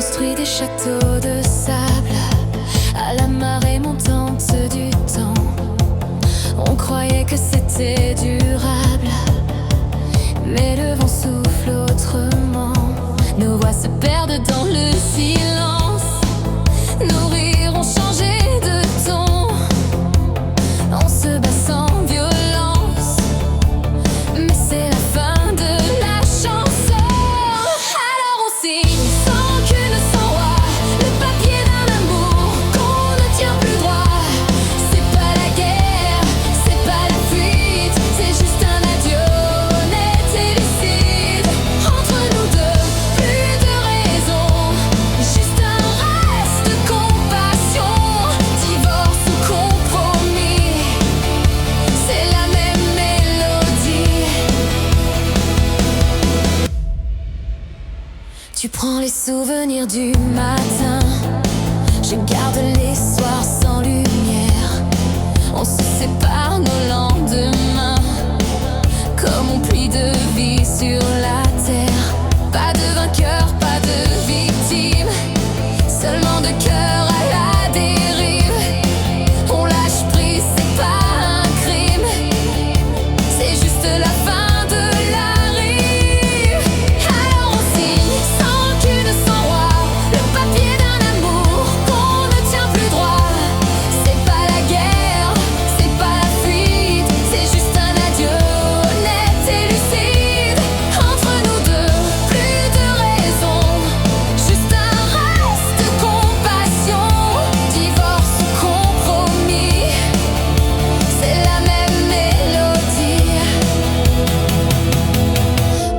construit des châteaux de sable à la marée montante du temps. On croyait que c'était durable, mais le vent souffle autrement. Nos voix se perdent dans le silence. Nos rires ont changé de ton. On se bat sans violence, mais c'est la fin de la chanson. Alors on signe sans cul, sans roi, le papier d'un amour qu'on ne tient plus droit. C'est pas la guerre, c'est pas la fuite, c'est juste un adieu net et lucide. Entre nous deux, plus de raison, juste un reste de compassion. Divorce ou compromis, c'est la même mélodie. Tu prends les souvenirs du matin, je garde les soirs sans lumière. On se sépare nos lendemains, comme on plie de vie sur la terre. Pas de vainqueur, pas de victime, seulement de cœur à la dérive. On lâche prise, c'est pas un crime, c'est juste la fin de la rive. Alors on signe sans cul, sans roi, le papier d'un amour qu'on ne tient plus droit. C'est pas la guerre, c'est pas la fuite, c'est juste un adieu net et lucide. Entre nous deux, plus de raison, juste un reste de compassion. Divorce ou compromis, c'est la même mélodie.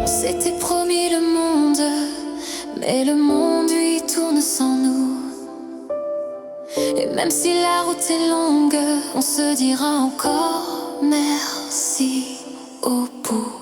On s'était promis le monde, mais le monde lui tourne sans nous. Et même si la route est longue, on se dira encore merci au bout.